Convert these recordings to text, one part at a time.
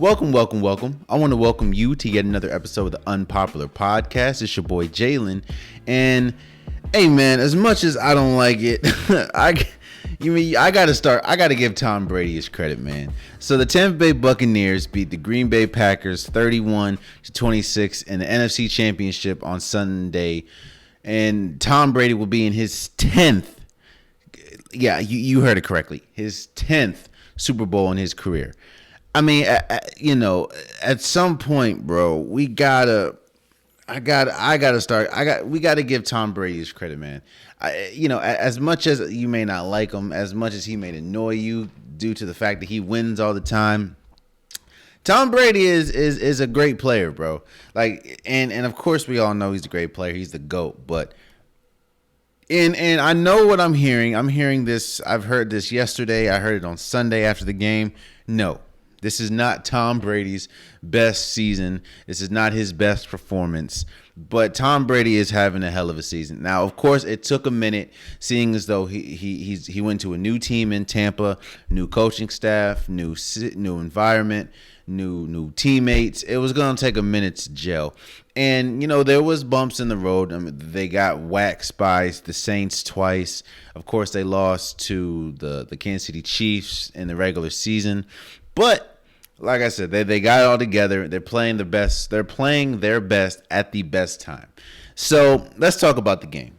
Welcome. I want to welcome you to yet another episode of the Unpopular podcast. It's your boy Jalen, and hey man, as much as I don't like it, I gotta give Tom Brady his credit, man. So the Tampa Bay Buccaneers beat the Green Bay Packers 31-26 in the NFC Championship on Sunday, and Tom Brady will be in his 10th. Yeah, you heard it correctly. His 10th Super Bowl in his career. I mean, at some point, bro, we gotta give Tom Brady his credit, man. As much as you may not like him, as much as he may annoy you due to the fact that he wins all the time, Tom Brady is a great player, bro. Like, and of course we all know he's a great player. He's the GOAT, but and I know what I'm hearing. I'm hearing this. I've heard this yesterday. I heard it on Sunday after the game. No. This is not Tom Brady's best season. This is not his best performance. But Tom Brady is having a hell of a season. Now, of course, it took a minute, seeing as though he went to a new team in Tampa, new coaching staff, new environment, new teammates. It was going to take a minute to gel. And, there was bumps in the road. I mean, they got waxed by the Saints twice. Of course, they lost to the Kansas City Chiefs in the regular season. But like I said, they got it all together. They're playing their best. They're playing their best at the best time. So let's talk about the game.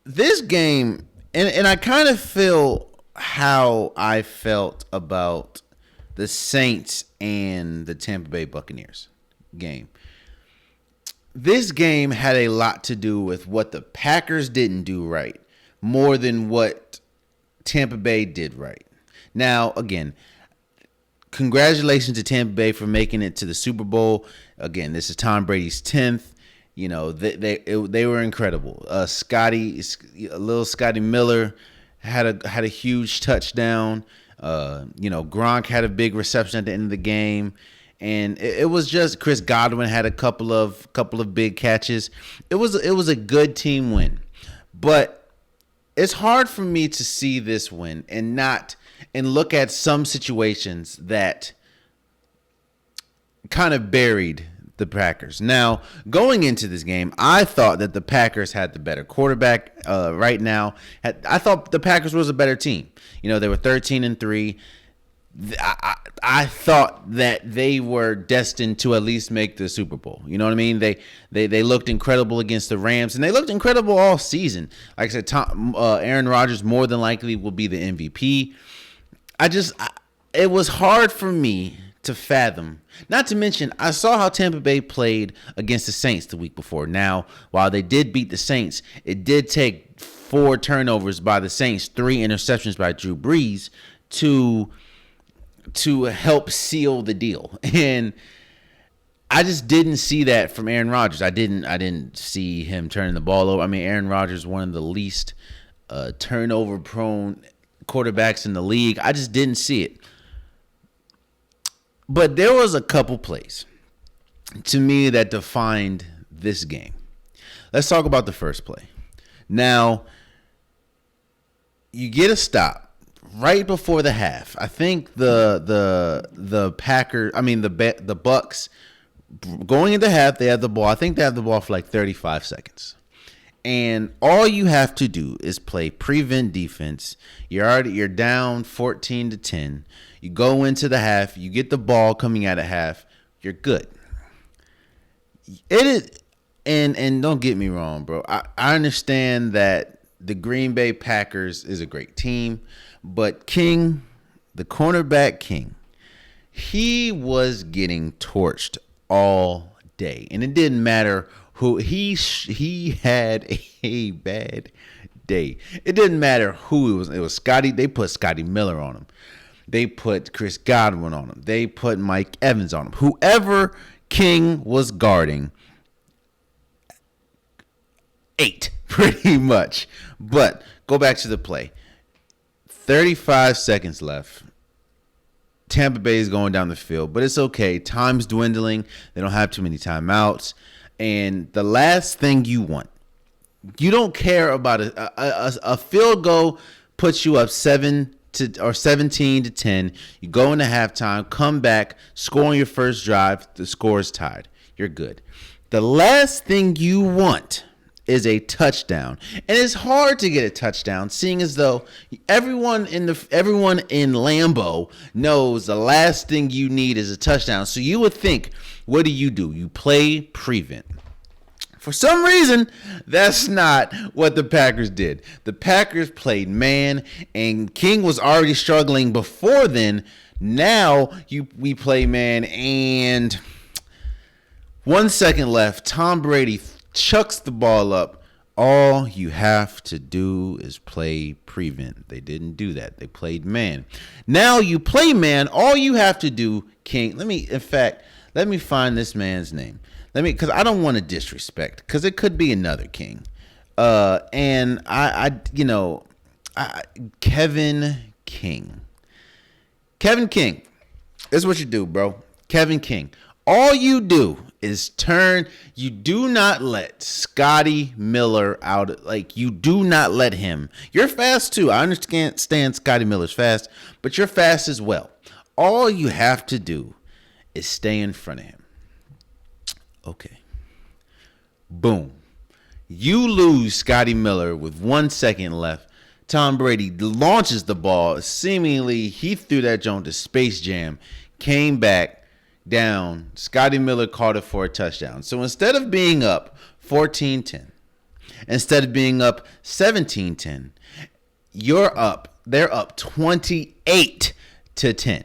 This game, and I kind of feel how I felt about the Saints and the Tampa Bay Buccaneers game. This game had a lot to do with what the Packers didn't do right, more than what Tampa Bay did right. Now, again, congratulations to Tampa Bay for making it to the Super Bowl. Again, this is Tom Brady's 10th. They were incredible. Little Scotty Miller had a huge touchdown. Gronk had a big reception at the end of the game. And it was just Chris Godwin had a couple of big catches. It was a good team win. But it's hard for me to see this win and look at some situations that kind of buried the Packers. Now, going into this game, I thought that the Packers had the better quarterback right now. I thought the Packers was a better team. They were 13-3. I thought that they were destined to at least make the Super Bowl. You know what I mean? They looked incredible against the Rams, and they looked incredible all season. Like I said, Aaron Rodgers more than likely will be the MVP. It was hard for me to fathom. Not to mention, I saw how Tampa Bay played against the Saints the week before. Now, while they did beat the Saints, it did take 4 turnovers by the Saints, 3 interceptions by Drew Brees to help seal the deal. And I just didn't see that from Aaron Rodgers. I didn't see him turning the ball over. I mean, Aaron Rodgers, one of the least turnover-prone quarterbacks in the league. I just didn't see it. But there was a couple plays to me that defined this game. Let's talk about the first play. Now, you get a stop right before the half. I think the Bucks going into half, they have the ball. I think they have the ball for like 35 seconds. And all you have to do is play prevent defense. You're down 14-10. You go into the half. You get the ball coming out of half. You're good. It is, and don't get me wrong, bro. I understand that the Green Bay Packers is a great team, but King, the cornerback King, he was getting torched all day, and it didn't matter who he had a bad day. It didn't matter who it was. It was Scotty. They put Scotty Miller on him. They put Chris Godwin on him. They put Mike Evans on him. Whoever King was guarding ate pretty much. But go back to the play. 35 seconds left. Tampa Bay is going down the field, but it's okay. Time's dwindling. They don't have too many timeouts. And the last thing you want, you don't care about a field goal puts you up 7-0 17-10. You go into halftime, come back, score on your first drive. The score is tied. You're good. The last thing you want is a touchdown, and it's hard to get a touchdown, seeing as though everyone in Lambeau knows the last thing you need is a touchdown. So you would think, what do? You play prevent. For some reason, that's not what the Packers did. The Packers played man, and King was already struggling before then. Now we play man, and 1 second left. Tom Brady chucks the ball up. All you have to do is play prevent. They didn't do that. They played man. Now you play man. All you have to do, King. Let me find this man's name. Because I don't want to disrespect. Because it could be another King. And Kevin King. Kevin King. This is what you do, bro. Kevin King. All you do is turn. You do not let Scotty Miller out. Like, you do not let him. You're fast too. I understand Scotty Miller's fast, but you're fast as well. All you have to do is stay in front of him. Okay. Boom. You lose Scotty Miller with 1 second left. Tom Brady launches the ball. Seemingly, he threw that joint to Space Jam. Came back down. Scotty Miller caught it for a touchdown. So instead of being up 14-10, instead of being up 17-10, they're up 28-10.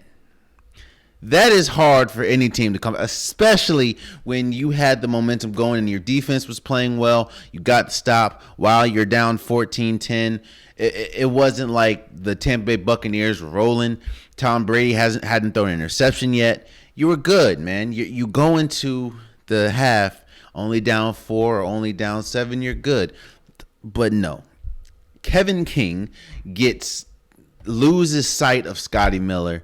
That is hard for any team to come, especially when you had the momentum going and your defense was playing well. You got the stop while you're down 14-10. It wasn't like the Tampa Bay Buccaneers were rolling. Tom Brady hadn't thrown an interception yet. You were good, man. You go into the half only down 4 or only down 7. You're good, but no. Kevin King loses sight of Scotty Miller.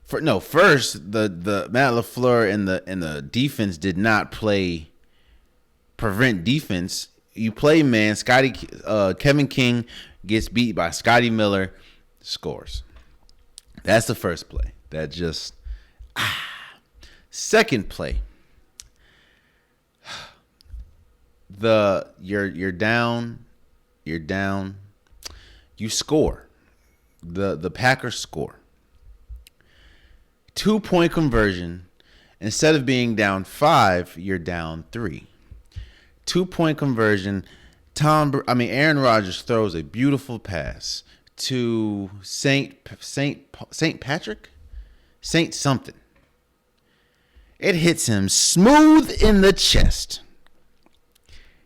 First the Matt LaFleur and the defense did not play prevent defense. You play man. Kevin King gets beat by Scotty Miller, scores. That's the first play. That just second play. You're down. You score. The Packers score. 2-point conversion. Instead of being down 5, you're down 3. 2-point conversion. Aaron Rodgers throws a beautiful pass to Saint Patrick? Saint something. It hits him smooth in the chest.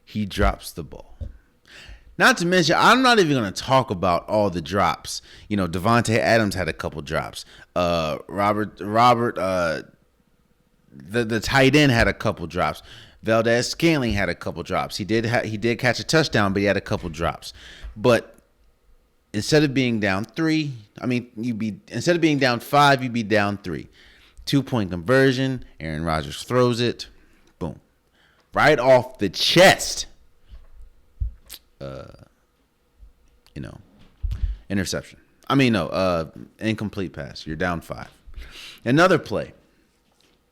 He drops the ball. Not to mention, I'm not even going to talk about all the drops. Devontae Adams had a couple drops. Robert, the tight end had a couple drops. Valdez-Scantling had a couple drops. He did catch a touchdown, but he had a couple drops. But instead of being down 3, instead of being down 5, you'd be down 3. 2-point conversion. Aaron Rodgers throws it. Boom. Right off the chest. Interception. Incomplete pass. You're down 5. Another play.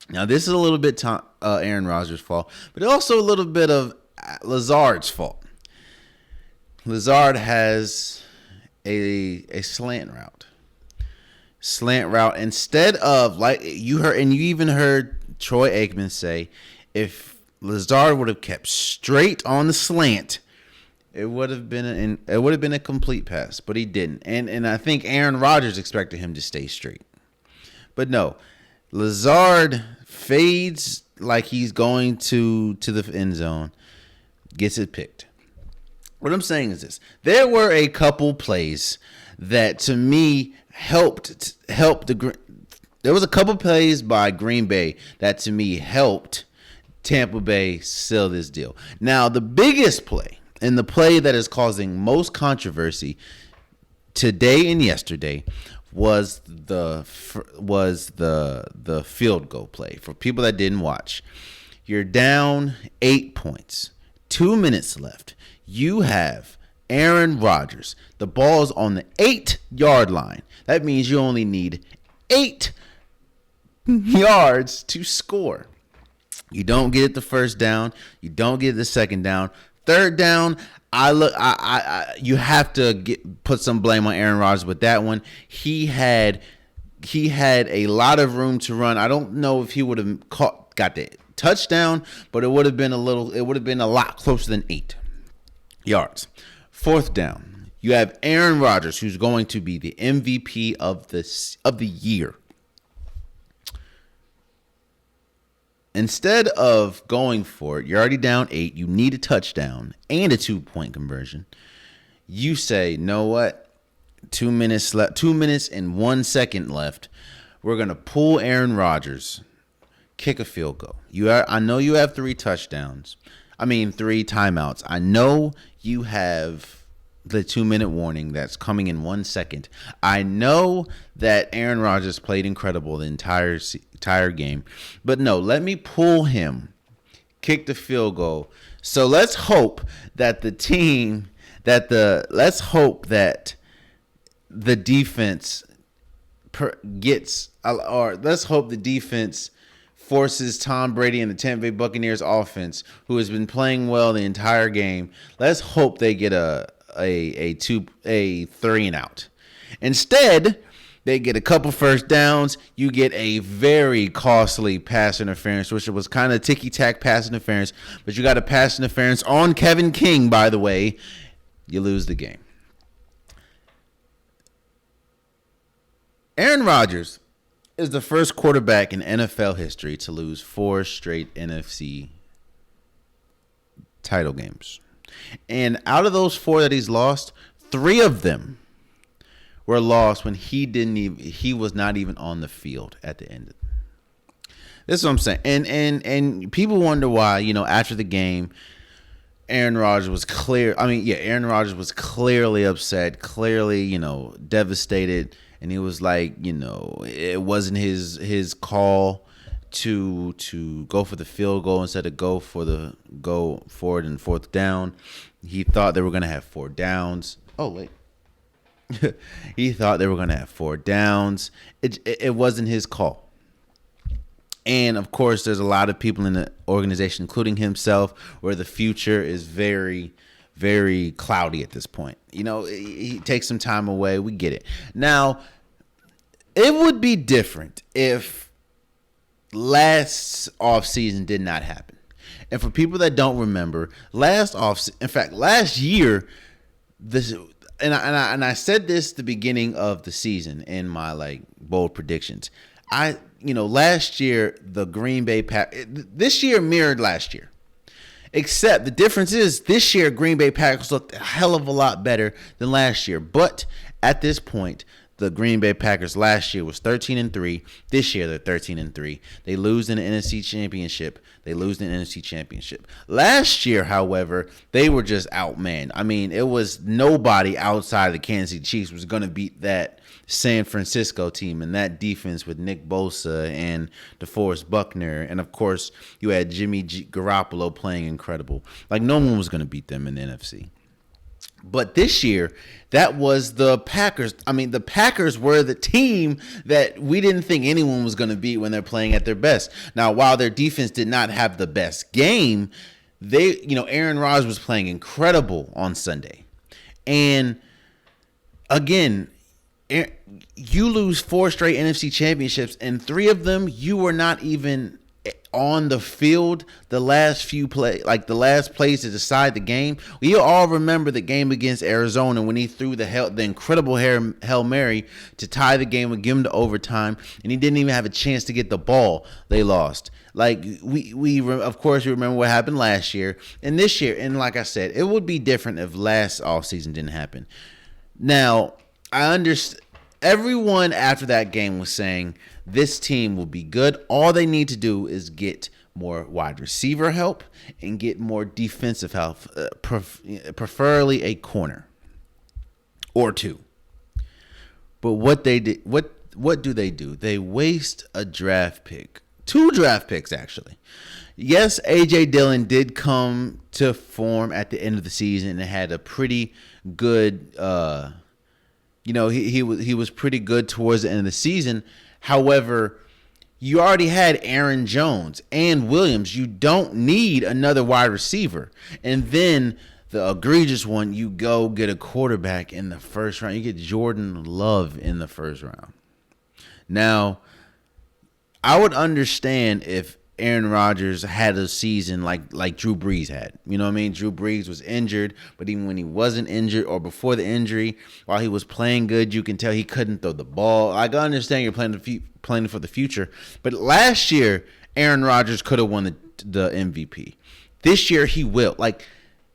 Now, this is a little bit Aaron Rodgers' fault, but also a little bit of Lazard's fault. Lazard has a slant route. Instead of, like you heard, and you even heard Troy Aikman say, if Lazard would have kept straight on the slant, it would have been a complete pass, but he didn't. And I think Aaron Rodgers expected him to stay straight. But no, Lazard fades like he's going to the end zone, gets it picked. What I'm saying is this. There were a couple plays that to me helped there was a couple plays by Green Bay that to me helped Tampa Bay seal this deal. Now, the biggest play and the play that is causing most controversy today and yesterday was the field goal play. For people that didn't watch, you're down 8 points, 2 minutes left. You have Aaron Rodgers. The ball's on the 8-yard line. That means you only need 8 yards to score. You don't get it the first down. You don't get it the second down. Third down, you have to put some blame on Aaron Rodgers with that one. He had a lot of room to run. I don't know if he would have got the touchdown, but it would have been a lot closer than 8 yards. Fourth down, you have Aaron Rodgers, who's going to be the MVP of the year. Instead of going for it, you're already down 8. You need a touchdown and a 2-point conversion. You say, know what? 2 minutes left. 2 minutes and 1 second left. We're gonna pull Aaron Rodgers, kick a field goal. I know you have 3 touchdowns. 3 timeouts. I know you have the 2-minute warning that's coming in 1 second. I know that Aaron Rodgers played incredible the entire game, but no, let me pull him, kick the field goal. So let's hope that the defense let's hope the defense forces Tom Brady and the Tampa Bay Buccaneers offense, who has been playing well the entire game. Let's hope they get a 3 and out. Instead, they get a couple first downs. You get a very costly pass interference, which was kind of ticky-tack pass interference. But you got a pass interference on Kevin King, by the way. You lose the game. Aaron Rodgers is the first quarterback in NFL history to lose 4 straight NFC title games. And out of those 4 that he's lost, 3 of them were lost when he was not even on the field at the end. This is what I'm saying. And people wonder why, after the game, Aaron Rodgers was Aaron Rodgers was clearly upset, clearly, devastated. And he was like, it wasn't his call to go for the field goal instead of go for it in 4th down. He thought they were going to have 4 downs. Oh, wait. He thought they were going to have 4 downs. It wasn't his call. And, of course, there's a lot of people in the organization, including himself, where the future is very, very cloudy at this point. He takes some time away. We get it. Now, it would be different if last offseason did not happen. And for people that don't remember, last year, and I said this the beginning of the season in my bold predictions. Last year the Green Bay Packers, this year mirrored last year. Except the difference is this year Green Bay Packers looked a hell of a lot better than last year. But at this point, the Green Bay Packers last year was 13-3. This year they're 13-3. They lose in the NFC Championship. Last year, however, they were just outmanned. It was nobody outside of the Kansas City Chiefs was going to beat that San Francisco team and that defense with Nick Bosa and DeForest Buckner. And, of course, you had Jimmy Garoppolo playing incredible. No one was going to beat them in the NFC. But this year, that was the Packers. The Packers were the team that we didn't think anyone was going to beat when they're playing at their best. Now, while their defense did not have the best game, Aaron Rodgers was playing incredible on Sunday. And again, you lose 4 straight NFC championships, and 3 of them you were not even on the field the last few the last plays to decide the game. We all remember the game against Arizona when he threw the incredible Hail Mary to tie the game and give him to overtime, and he didn't even have a chance to get the ball. They lost. Of course, we remember what happened last year and this year. And like I said, it would be different if last offseason didn't happen. Now, I understand. Everyone after that game was saying this team will be good. All they need to do is get more wide receiver help and get more defensive help, preferably a corner or 2. But what do they do? They waste a draft pick 2 draft picks actually. Yes, A.J. Dillon did come to form at the end of the season and had a pretty good, he was pretty good towards the end of the season. However, you already had Aaron Jones and Williams. You don't need another wide receiver. And then the egregious one, you go get a quarterback in the first round. You get Jordan Love in the first round. Now, I would understand if Aaron Rodgers had a season like Drew Brees had. You know what I mean? Drew Brees was injured, but even when he wasn't injured or before the injury, while he was playing good, you can tell he couldn't throw the ball. I understand you're playing for the future, but last year, Aaron Rodgers could have won the MVP. This year, he will.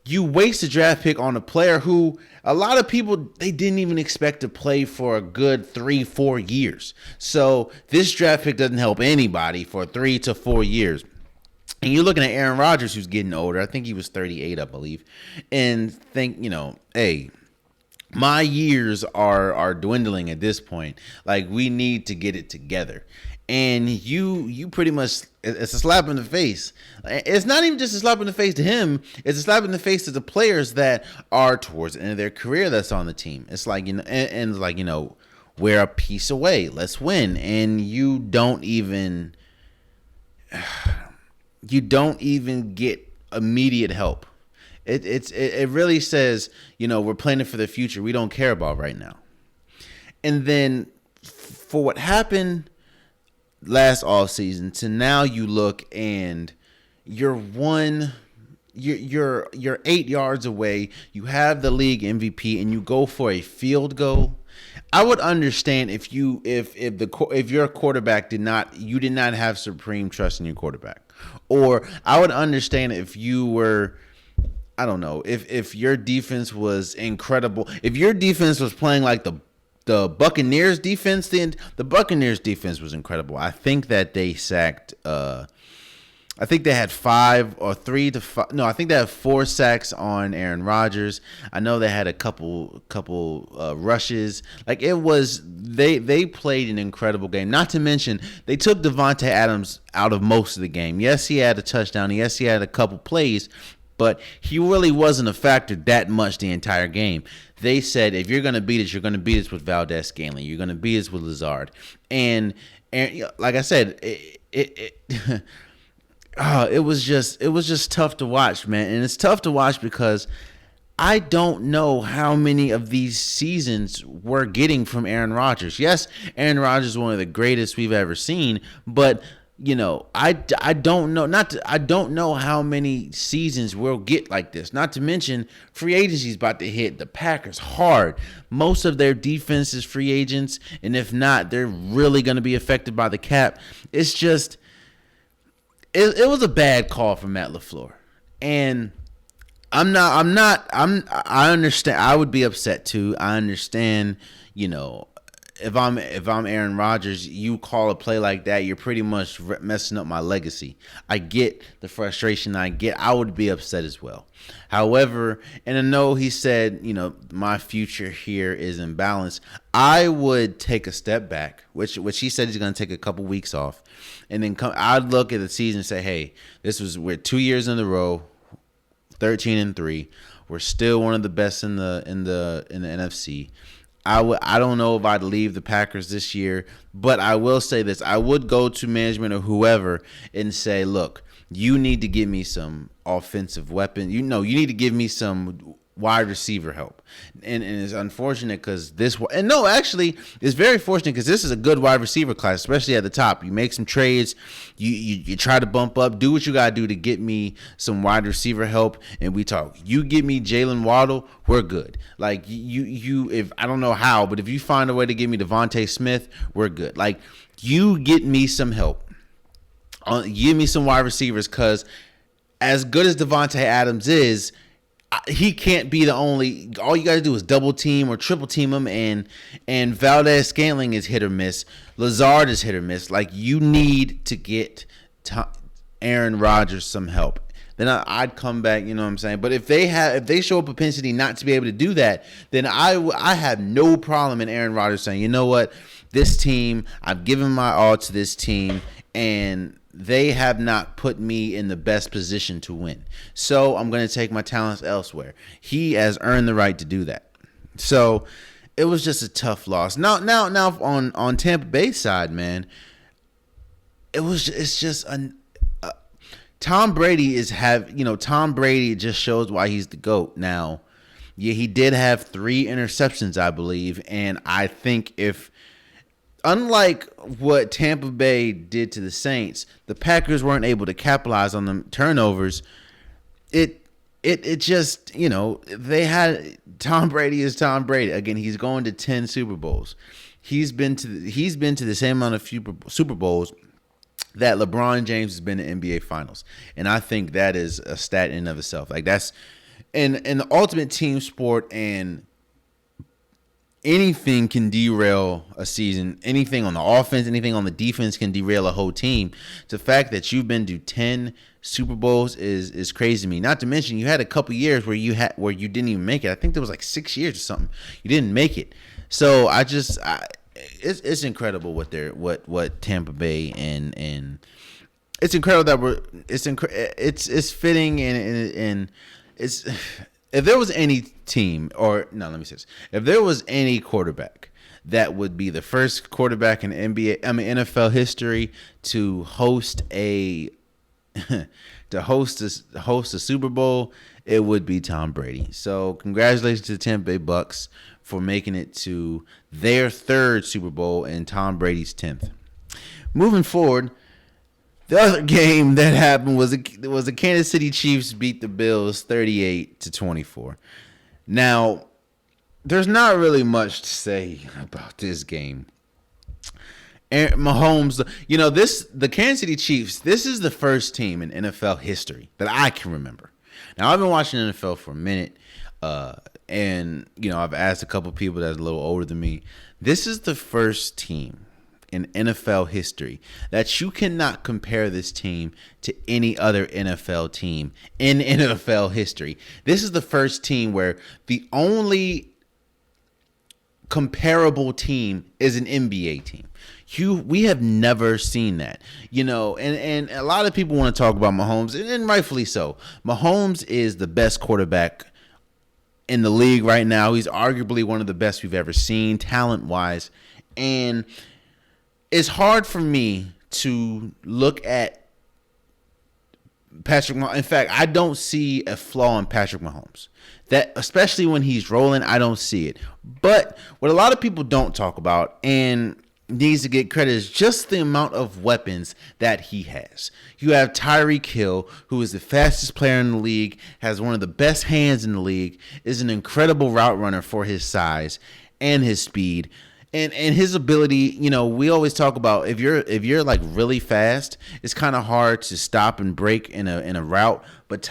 You waste a draft pick on a player who a lot of people, they didn't even expect to play for a good 3-4 years. So this draft pick doesn't help anybody for 3 to 4 years. And you're looking at Aaron Rodgers, who's getting older. I think he was 38, I believe. And think, hey, my years are dwindling at this point. We need to get it together. And you pretty much, it's a slap in the face. It's not even just a slap in the face to him. It's a slap in the face to the players that are towards the end of their career that's on the team. It's we're a piece away. Let's win. And you don't even get immediate help. It really says, we're planning for the future. We don't care about right now. And then for what happened last offseason to now, you look and you're 8 yards away. You have the league MVP and you go for a field goal. I would understand if your quarterback did not have supreme trust in your quarterback, or I would understand if you were, I don't know, if your defense was incredible, if your defense was playing like the Buccaneers defense, then the Buccaneers defense was incredible. I think that they sacked, I think they had 4 sacks on Aaron Rodgers. I know they had a couple rushes. They played an incredible game. Not to mention, they took Devontae Adams out of most of the game. Yes, he had a touchdown. Yes, he had a couple plays, but he really wasn't a factor that much the entire game. They said, if you're going to beat us, you're going to beat us with Valdez-Scantling. You're going to beat us with Lazard. And like I said, it was just tough to watch, man. And it's tough to watch because I don't know how many of these seasons we're getting from Aaron Rodgers. Yes, Aaron Rodgers is one of the greatest we've ever seen, but I don't know. I don't know how many seasons we'll get like this. Not to mention, free agency is about to hit the Packers hard. Most of their defense is free agents, and if not, they're really going to be affected by the cap. It's just, it was a bad call from Matt LaFleur, and I understand. I would be upset too. I understand. If I'm Aaron Rodgers, you call a play like that, you're pretty much messing up my legacy. I get the frustration. I would be upset as well. However, and I know he said, my future here is in balance. I would take a step back, which he said he's going to take a couple weeks off, and then I'd look at the season and say, hey, we're 2 years in a row, 13-3. We're still one of the best in the NFC. I don't know if I'd leave the Packers this year, but I will say this. I would go to management or whoever and say, look, you need to give me some offensive weapon. You need to give me some wide receiver help. And it's unfortunate because it's very fortunate because this is a good wide receiver class, especially at the top. You make some trades, you try to bump up, do what you got to do to get me some wide receiver help, and we talk. You give me Jalen Waddle, we're good. If I don't know how, but if you find a way to give me Devontae Smith, we're good. You get me some help. Give me some wide receivers, because as good as Devontae Adams is, he can't be the only. All you got to do is double team or triple team him, and Valdez-Scantling is hit or miss. Lazard is hit or miss. You need to get Aaron Rodgers some help. Then I'd come back, you know what I'm saying? But if they show a propensity not to be able to do that, then I have no problem in Aaron Rodgers saying, you know what, this team, I've given my all to this team, and they have not put me in the best position to win. So I'm going to take my talents elsewhere. He has earned the right to do that. So it was just a tough loss. Now on Tampa Bay's side, man, it's just Tom Brady Tom Brady just shows why he's the GOAT. Now, yeah, he did have 3 interceptions, I believe, and I think unlike what Tampa Bay did to the Saints, the Packers weren't able to capitalize on the turnovers. It just, they had Tom Brady is Tom Brady. Again, he's going to 10 Super Bowls. He's been to the same amount of Super Bowls that LeBron James has been in NBA Finals. And I think that is a stat in and of itself. Like, that's in the ultimate team sport, and anything can derail a season. Anything on the offense, anything on the defense can derail a whole team. The fact that you've been to 10 Super Bowls is crazy to me. Not to mention, you had a couple years where you didn't even make it. I think there was like 6 years or something. You didn't make it. So it's incredible what Tampa Bay and it's incredible that it's fitting and it's, if there was any team, or no, let me say this. If there was any quarterback that would be the first quarterback in NFL history to host a Super Bowl, it would be Tom Brady. So congratulations to the Tampa Bay Bucks for making it to their 3rd Super Bowl and Tom Brady's 10th. Moving forward, the other game that happened was the Kansas City Chiefs beat the Bills 38-24. Now, there's not really much to say about this game. Mahomes, the Kansas City Chiefs, this is the first team in NFL history that I can remember. Now, I've been watching NFL for a minute, and I've asked a couple people that's a little older than me. This is the first team in NFL history that you cannot compare this team to any other NFL team in NFL history. This is the first team where the only comparable team is an NBA team. We have never seen that, and a lot of people want to talk about Mahomes, and rightfully so. Mahomes is the best quarterback in the league right now. He's arguably one of the best we've ever seen, talent-wise, and it's hard for me to look at Patrick Mahomes. In fact, I don't see a flaw in Patrick Mahomes. That, especially when he's rolling, I don't see it. But what a lot of people don't talk about and needs to get credit is just the amount of weapons that he has. You have Tyreek Hill, who is the fastest player in the league, has one of the best hands in the league, is an incredible route runner for his size and his speed. And his ability, we always talk about if you're like really fast, it's kind of hard to stop and break in a route. But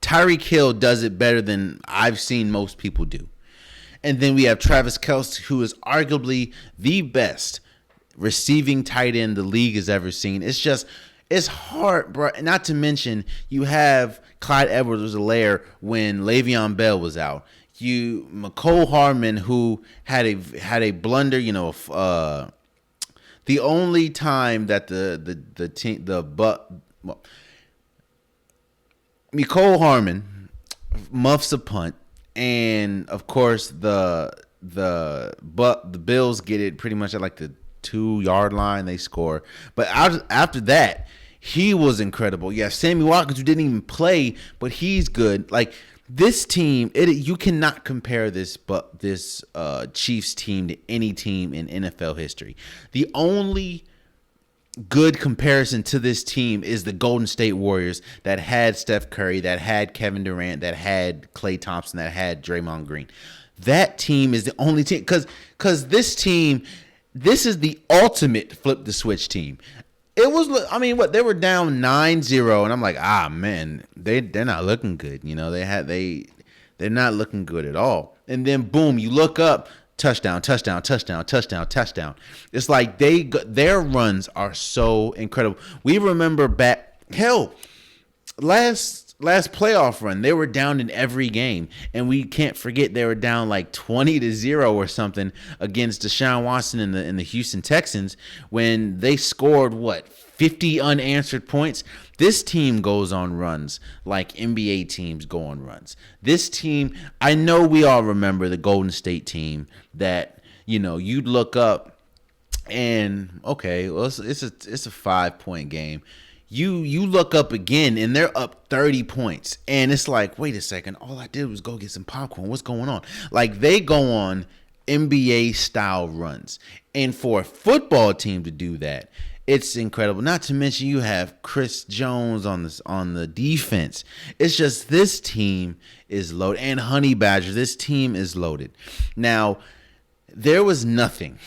Tyreek Hill does it better than I've seen most people do. And then we have Travis Kelce, who is arguably the best receiving tight end the league has ever seen. It's hard, bro. Not to mention you have Clyde Edwards-Helaire when Le'Veon Bell was out. McCole Hardman, who had a blunder, the only time that McCole Hardman muffs a punt, and of course the Bills get it pretty much at like the 2-yard line. They score, but after that, he was incredible. Yeah, Sammy Watkins, who didn't even play, but he's good. Like, this team, you cannot compare this Chiefs team to any team in NFL history. The only good comparison to this team is the Golden State Warriors that had Steph Curry, that had Kevin Durant, that had Klay Thompson, that had Draymond Green. That team is the only team, because this team, this is the ultimate flip the switch team. It was, they were down 9-0, and I'm like, man, they're not looking good. They're not looking good at all. And then boom, you look up, touchdown, touchdown, touchdown, touchdown, touchdown. It's like their runs are so incredible. We remember back, last last playoff run, they were down in every game, and we can't forget they were down like 20-0 or something against Deshaun Watson in the Houston Texans when they scored 50 unanswered points. This team goes on runs like NBA teams go on runs. This team, I know we all remember the Golden State team that you'd look up and okay, well it's a 5-point game. You look up again and they're up 30 points. And it's like, wait a second, all I did was go get some popcorn. What's going on? Like, they go on NBA style runs. And for a football team to do that, it's incredible. Not to mention you have Chris Jones on the defense. It's just this team is loaded. And Honey Badger, this team is loaded. Now, there was nothing.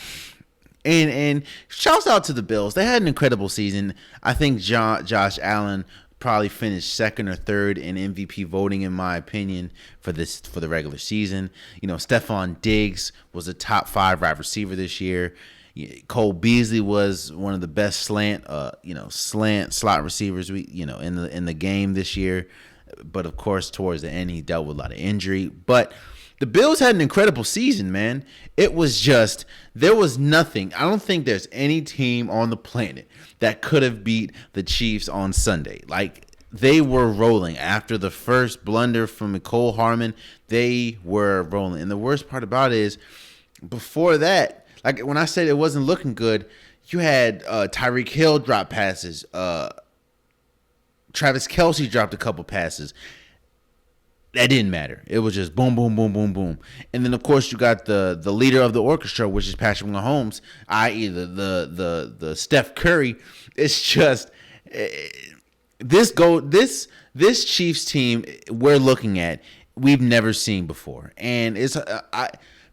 And shouts out to the Bills. They had an incredible season. I think Josh Allen probably finished second or third in MVP voting, in my opinion, for the regular season. Stephon Diggs was a top 5 wide receiver this year. Cole Beasley was one of the best slant slot receivers in the game this year. But of course, towards the end, he dealt with a lot of injury. But the Bills had an incredible season, man. It was just, there was nothing. I don't think there's any team on the planet that could have beat the Chiefs on Sunday. Like, they were rolling. After the first blunder from Mecole Hardman, they were rolling. And the worst part about it is, before that, like when I said it wasn't looking good, you had Tyreek Hill drop passes. Travis Kelce dropped a couple passes. That didn't matter. It was just boom, boom, boom, boom, boom. And then, of course, you got the leader of the orchestra, which is Patrick Mahomes, i.e. the Steph Curry. It's just this Chiefs team we're looking at, we've never seen before. And it's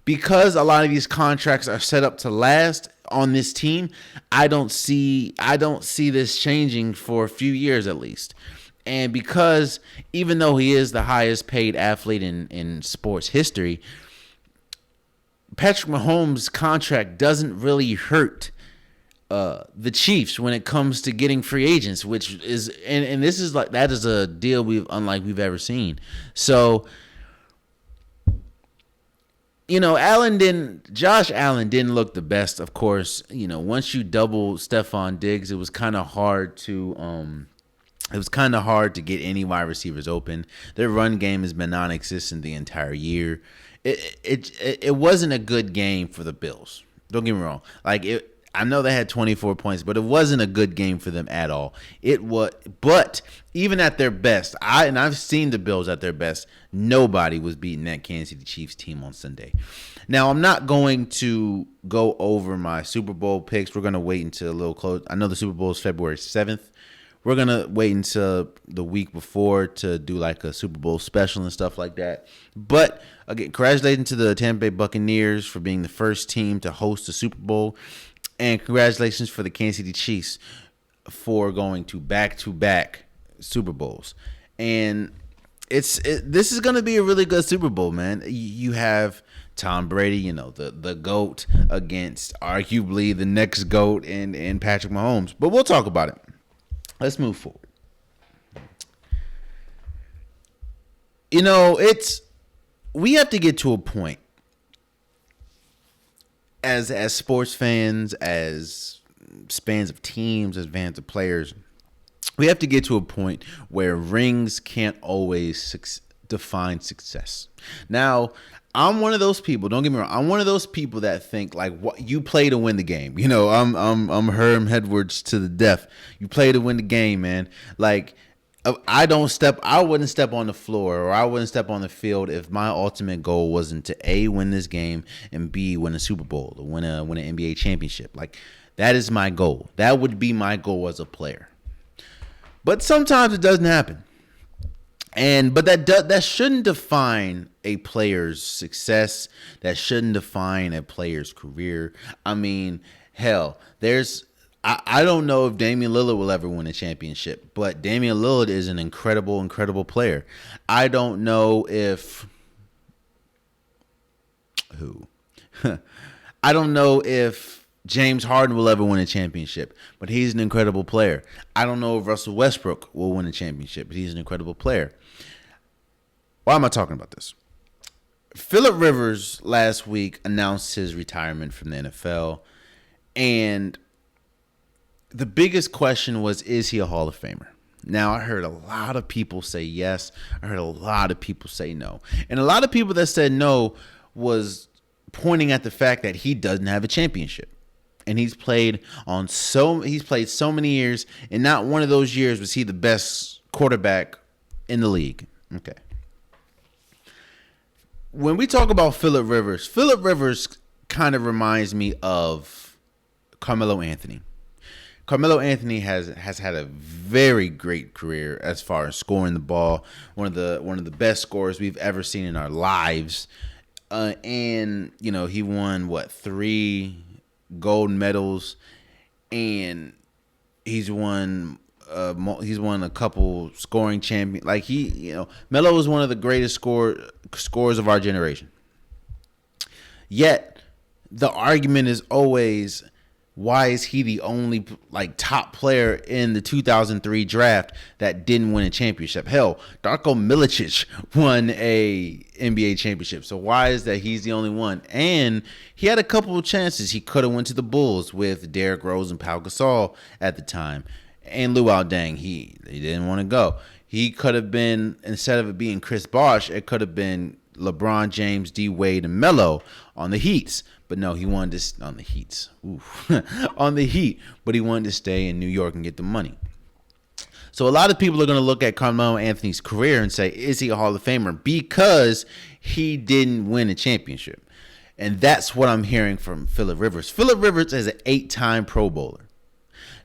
because a lot of these contracts are set up to last on this team, I don't see this changing for a few years at least. And because even though he is the highest paid athlete in sports history, Patrick Mahomes' contract doesn't really hurt the Chiefs when it comes to getting free agents, which is and this is like, that is a deal unlike we've ever seen. So, Josh Allen didn't look the best, of course. Once you double Stephon Diggs, it was kind of hard to get any wide receivers open. Their run game has been non-existent the entire year. It wasn't a good game for the Bills. Don't get me wrong. I know they had 24 points, but it wasn't a good game for them at all. But even at their best, I've seen the Bills at their best, nobody was beating that Kansas City Chiefs team on Sunday. Now, I'm not going to go over my Super Bowl picks. We're going to wait until a little close. I know the Super Bowl is February 7th. We're going to wait until the week before to do like a Super Bowl special and stuff like that. But again, congratulations to the Tampa Bay Buccaneers for being the first team to host the Super Bowl. And congratulations for the Kansas City Chiefs for going to back-to-back Super Bowls. And this is going to be a really good Super Bowl, man. You have Tom Brady, the GOAT, against arguably the next GOAT in Patrick Mahomes. But we'll talk about it. Let's move forward. We have to get to a point as sports fans, as fans of teams, as fans of players, we have to get to a point where rings can't always define success. Now, I'm one of those people. Don't get me wrong. I'm one of those people that think like, what you play to win the game. I'm Herm Edwards to the death. You play to win the game, man. Like, I wouldn't step on the floor, or I wouldn't step on the field if my ultimate goal wasn't to A, win this game, and B, win a Super Bowl or win an NBA championship. Like, that is my goal. That would be my goal as a player. But sometimes it doesn't happen. But that shouldn't define a player's success. That shouldn't define a player's career. I mean, hell, I don't know if Damian Lillard will ever win a championship, but Damian Lillard is an incredible, incredible player. I don't know if I don't know if James Harden will ever win a championship, but he's an incredible player. I don't know if Russell Westbrook will win a championship, but he's an incredible player. Why am I talking about this? Phillip Rivers last week announced his retirement from the NFL, and the biggest question was, is he a Hall of Famer? Now, I heard a lot of people say yes. I heard a lot of people say no. And a lot of people that said no was pointing at the fact that he doesn't have a championship. And he's played so many years, and not one of those years was he the best quarterback in the league. Okay. When we talk about Phillip Rivers kind of reminds me of Carmelo Anthony. Carmelo Anthony has had a very great career as far as scoring the ball. One of the best scorers we've ever seen in our lives. And he won 3 gold medals, and he's won a couple scoring champion. Like Melo is one of the greatest scorers of our generation. Yet the argument is always, why is he the only top player in the 2003 draft that didn't win a championship? Hell, Darko Milicic won a NBA championship. So why is that he's the only one? And he had a couple of chances. He could have went to the Bulls with Derrick Rose and Pau Gasol at the time. And Luol Deng, he didn't want to go. He could have been, instead of it being Chris Bosh, it could have been LeBron James, D Wade, and Melo on the Heats. But no, he wanted to on the Heats. On the Heat, but he wanted to stay in New York and get the money. So a lot of people are going to look at Carmelo Anthony's career and say, is he a Hall of Famer? Because he didn't win a championship. And that's what I'm hearing from Phillip Rivers. Phillip Rivers is an 8-time Pro Bowler.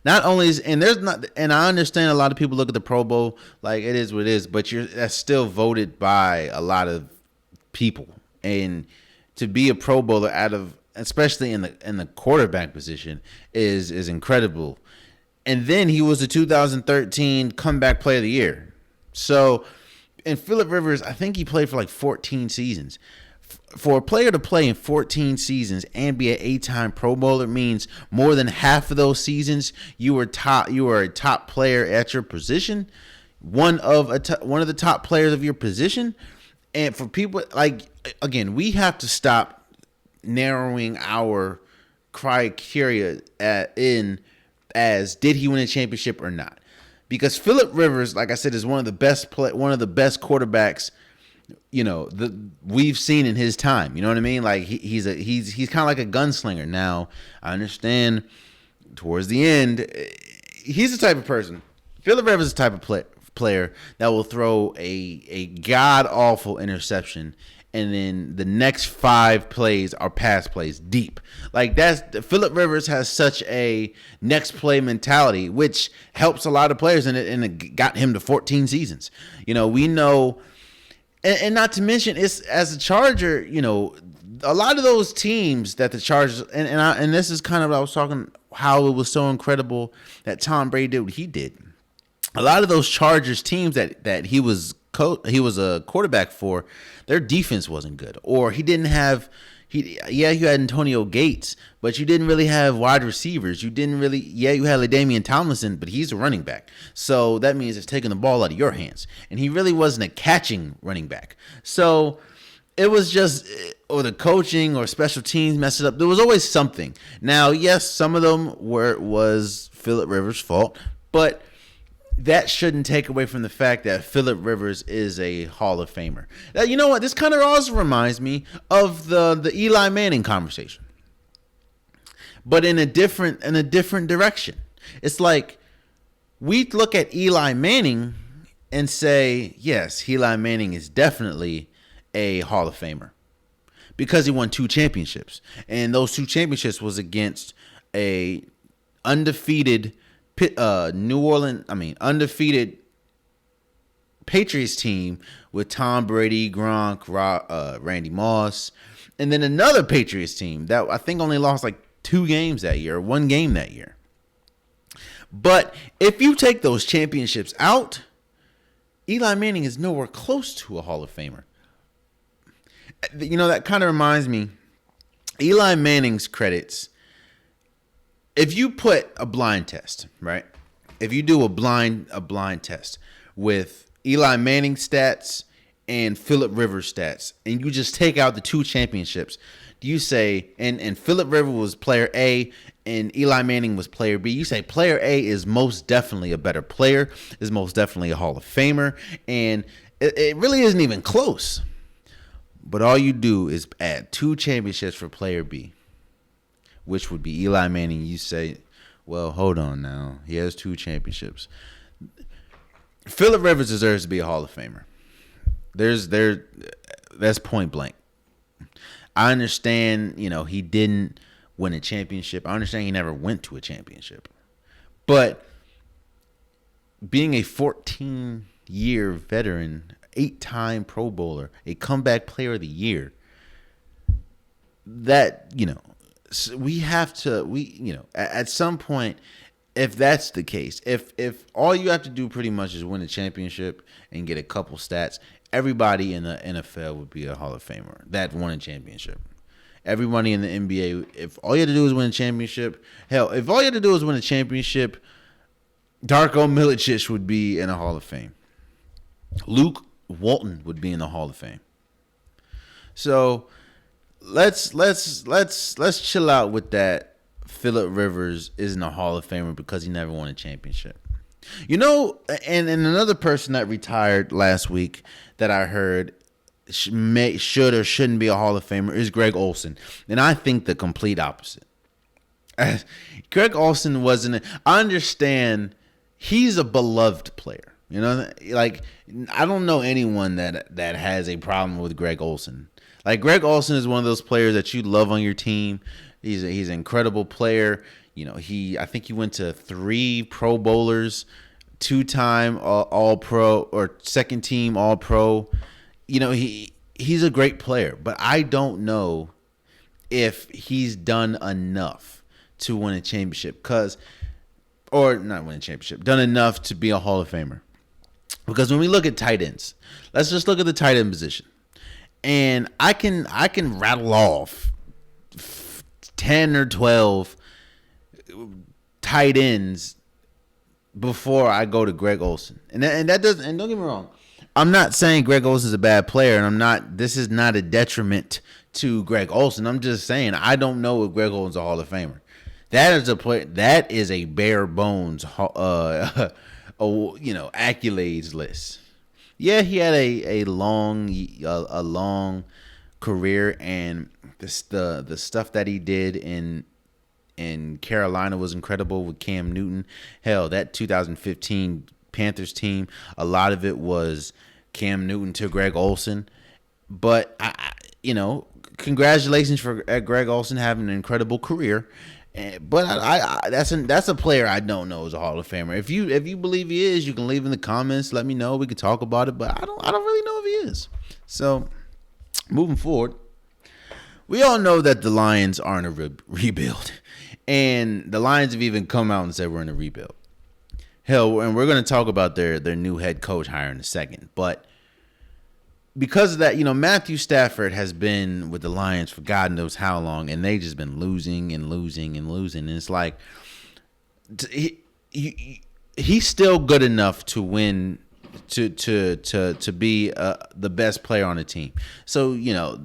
Not only is, and I understand a lot of people look at the Pro Bowl like it is what it is, but that's still voted by a lot of people. And to be a Pro Bowler especially in the quarterback position is incredible. And then he was the 2013 Comeback Player of the Year. So, and Phillip Rivers, I think he played for 14 seasons. For a player to play in 14 seasons and be an 8-time Pro Bowler means more than half of those seasons you were a top player at your position, one of the top players of your position. And for people again, we have to stop narrowing our criteria as did he win a championship or not? Because Phillip Rivers, like I said, is one of the best quarterbacks we've seen in his time. You know what I mean? Like he's kind of like a gunslinger. Now, I understand towards the end, he's the type of person. Phillip Rivers is the type of player that will throw a god awful interception, and then the next 5 plays are pass plays deep. Phillip Rivers has such a next play mentality, which helps a lot of players, and it got him to 14 seasons. We know. And not to mention, it's as a Charger, a lot of those teams that the Chargers and this is kind of what I was talking, how it was so incredible that Tom Brady did what he did. A lot of those Chargers teams that he was a quarterback for, their defense wasn't good, or he didn't have. You had Antonio Gates, but you didn't really have wide receivers. You had LaDainian Tomlinson, but he's a running back. So that means it's taking the ball out of your hands. And he really wasn't a catching running back. So it was just, or the coaching or special teams messed it up. There was always something. Now, yes, some of them was Phillip Rivers' fault, but that shouldn't take away from the fact that Phillip Rivers is a Hall of Famer. Now, you know what? This kind of also reminds me of the Eli Manning conversation, but in a different direction. It's like we look at Eli Manning and say, yes, Eli Manning is definitely a Hall of Famer because he won 2 championships, and those 2 championships was against a undefeated undefeated Patriots team with Tom Brady, Gronk, Randy Moss, and then another Patriots team that I think only lost 2 games that year, or 1 game that year. But if you take those championships out, Eli Manning is nowhere close to a Hall of Famer. That kind of reminds me, Eli Manning's credits if you put a blind test, right? If you do a blind test with Eli Manning stats and Phillip Rivers stats, and you just take out the 2 championships, do you say and Phillip Rivers was player A and Eli Manning was player B? You say player A is most definitely a better player, is most definitely a Hall of Famer, and it really isn't even close. But all you do is add 2 championships for player B, which would be Eli Manning. You say, well, hold on now. He has 2 championships. Phillip Rivers deserves to be a Hall of Famer. That's point blank. I understand, he didn't win a championship. I understand he never went to a championship. But being a 14-year veteran, 8-time Pro Bowler, a comeback player of the year, that, we have to, at some point, if that's the case, if all you have to do pretty much is win a championship and get a couple stats, everybody in the NFL would be a Hall of Famer that won a championship. Everybody in the NBA, if all you had to do is win a championship, if all you had to do is win a championship, Darko Milicic would be in a Hall of Fame. Luke Walton would be in the Hall of Fame. So let's chill out with that. Phillip Rivers isn't a Hall of Famer because he never won a championship. And another person that retired last week that I heard should or shouldn't be a Hall of Famer is Greg Olsen. And I think the complete opposite. Greg Olsen wasn't. I understand he's a beloved player. Like I don't know anyone that has a problem with Greg Olsen. Like Greg Olsen is one of those players that you love on your team. He's an incredible player. I think he went to 3 Pro Bowlers, 2-time All Pro or second team All Pro. He's a great player, but I don't know if he's done enough to win a championship done enough to be a Hall of Famer. Because when we look at tight ends, let's just look at the tight end position. And I can rattle off 10 or 12 tight ends before I go to Greg Olsen. And that doesn't, and don't get me wrong, I'm not saying Greg Olsen is a bad player, and this is not a detriment to Greg Olsen. I'm just saying I don't know if Greg Olsen's a Hall of Famer. That is a bare bones accolades list. Yeah, he had a long career, and the stuff that he did in Carolina was incredible with Cam Newton. Hell, that 2015 Panthers team, a lot of it was Cam Newton to Greg Olsen. But congratulations for Greg Olsen having an incredible career. But that's a player I don't know is a Hall of Famer. If you believe he is, you can leave in the comments. Let me know. We can talk about it. But I don't really know if he is. So moving forward, we all know that the Lions are in a rebuild, and the Lions have even come out and said we're in a rebuild. Hell, and we're going to talk about their new head coach hire in a second, but because of that, Matthew Stafford has been with the Lions for God knows how long, and they just been losing and losing and losing. And it's like he's still good enough to win, to be the best player on the team. So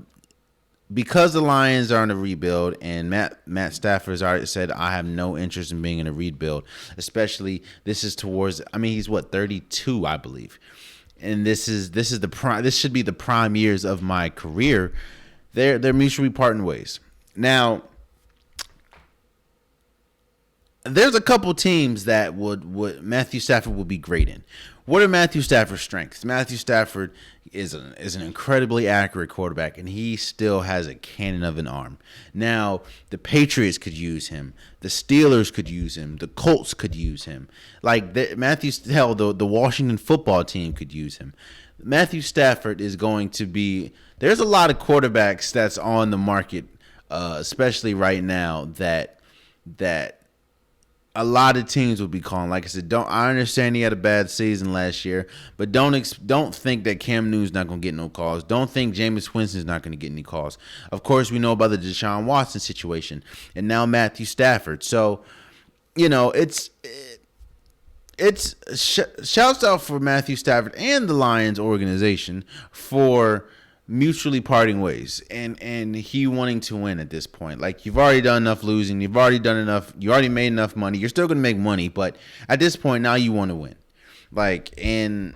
because the Lions are in a rebuild, and Matt Stafford's already said I have no interest in being in a rebuild, especially this is towards. I mean, he's 32, I believe. And this is the prime. This should be the prime years of my career. They're mutually parting ways. Now, there's a couple teams that would Matthew Stafford would be great in. What are Matthew Stafford's strengths? Matthew Stafford is an incredibly accurate quarterback, and he still has a cannon of an arm. Now, the Patriots could use him. The Steelers could use him. The Colts could use him. The Washington football team could use him. Matthew Stafford is going to be – there's a lot of quarterbacks that's on the market, especially right now, that a lot of teams will be calling. Like I said, I understand he had a bad season last year, but don't think that Cam Newton's not going to get no calls. Don't think Jameis Winston's not going to get any calls. Of course, we know about the Deshaun Watson situation, and now Matthew Stafford. So shouts out for Matthew Stafford and the Lions organization for mutually parting ways and he wanting to win at this point. Like, you've already done enough losing, you've already done enough, you already made enough money, you're still gonna make money, but at this point now you want to win. Like, and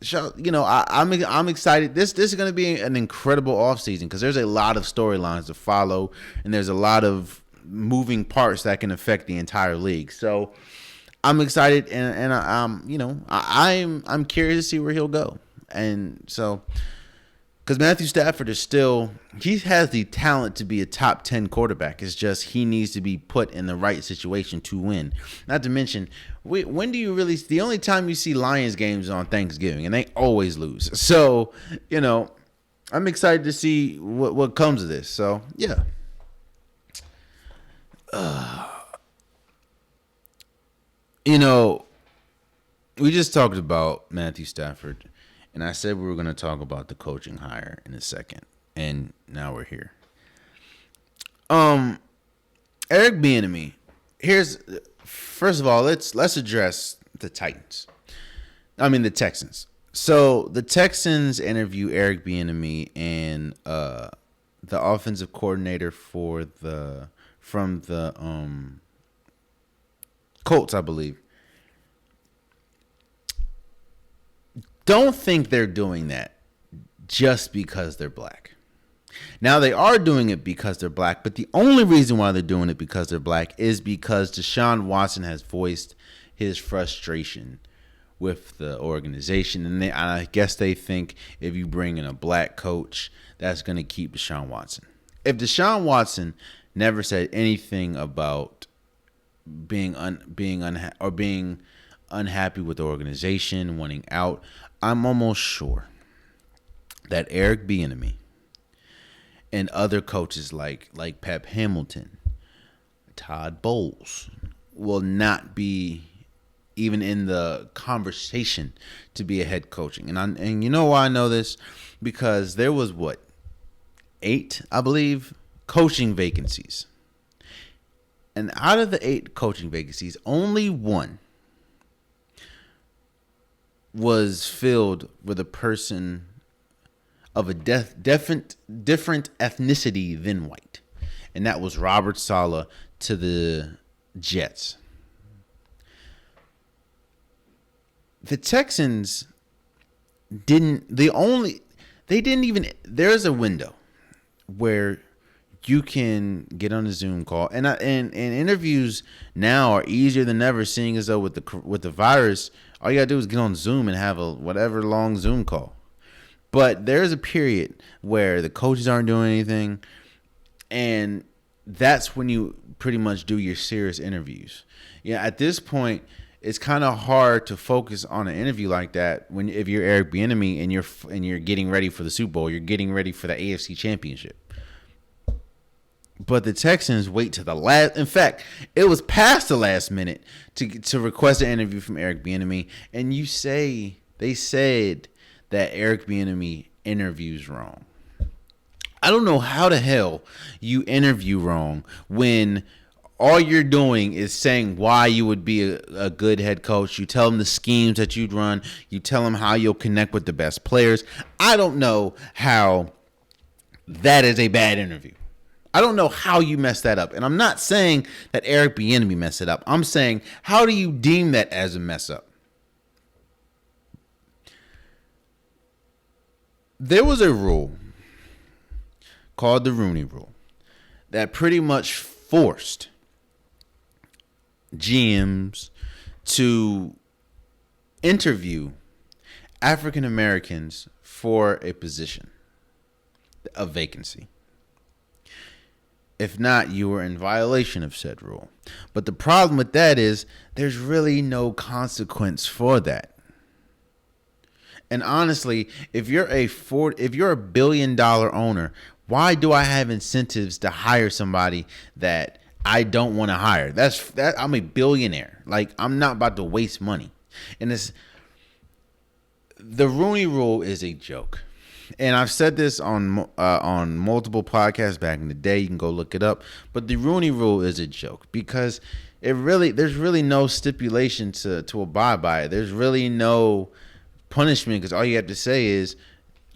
I'm excited. This is going to be an incredible offseason because there's a lot of storylines to follow and there's a lot of moving parts that can affect the entire league. So I'm excited and I'm curious to see where he'll go. And so, because Matthew Stafford he has the talent to be a top 10 quarterback. It's just he needs to be put in the right situation to win. Not to mention, when do you really, the only time you see Lions games on Thanksgiving, and they always lose. So, I'm excited to see what comes of this. So, yeah. We just talked about Matthew Stafford. And I said we were going to talk about the coaching hire in a second, and now we're here. Eric Bieniemy. First of all, let's address the Texans. So the Texans interview Eric Bieniemy and the offensive coordinator from the Colts, I believe. Don't think they're doing that just because they're black. Now, they are doing it because they're black, but the only reason why they're doing it because they're black is because Deshaun Watson has voiced his frustration with the organization. And I guess they think if you bring in a black coach, that's going to keep Deshaun Watson. If Deshaun Watson never said anything about being unhappy with the organization, wanting out, I'm almost sure that Eric Bieniemy and other coaches like Pep Hamilton, Todd Bowles, will not be even in the conversation to be a head coaching. And you know why I know this? Because there was 8, I believe, coaching vacancies. And out of the 8 coaching vacancies, only one was filled with a person of a different ethnicity than white. And that was Robert Saleh to the Jets. The Texans there's a window where you can get on a Zoom call, and interviews now are easier than ever. Seeing as though with the virus, all you gotta do is get on Zoom and have a whatever long Zoom call. But there's a period where the coaches aren't doing anything, and that's when you pretty much do your serious interviews. Yeah, at this point, it's kind of hard to focus on an interview like that if you're Eric Bieniemy and you're getting ready for the Super Bowl, you're getting ready for the AFC Championship. But the Texans wait to the last. In fact, it was past the last minute to request an interview from Eric Bieniemy, and they said that Eric Bieniemy interviews wrong. I don't know how the hell you interview wrong when all you're doing is saying why you would be a good head coach. You tell them the schemes that you'd run. You tell them how you'll connect with the best players. I don't know how that is a bad interview. I don't know how you messed that up. And I'm not saying that Eric Bieniemy messed it up. I'm saying, how do you deem that as a mess up? There was a rule called the Rooney Rule that pretty much forced GMs to interview African Americans for a position, a vacancy. If not, you were in violation of said rule. But the problem with that is there's really no consequence for that. And honestly, if you're a $1 billion owner, why do I have incentives to hire somebody that I don't want to hire? I'm a billionaire. Like, I'm not about to waste money. And the Rooney Rule is a joke. And I've said this on multiple podcasts back in the day. You can go look it up. But the Rooney Rule is a joke because there's really no stipulation to abide by it. There's really no punishment because all you have to say is,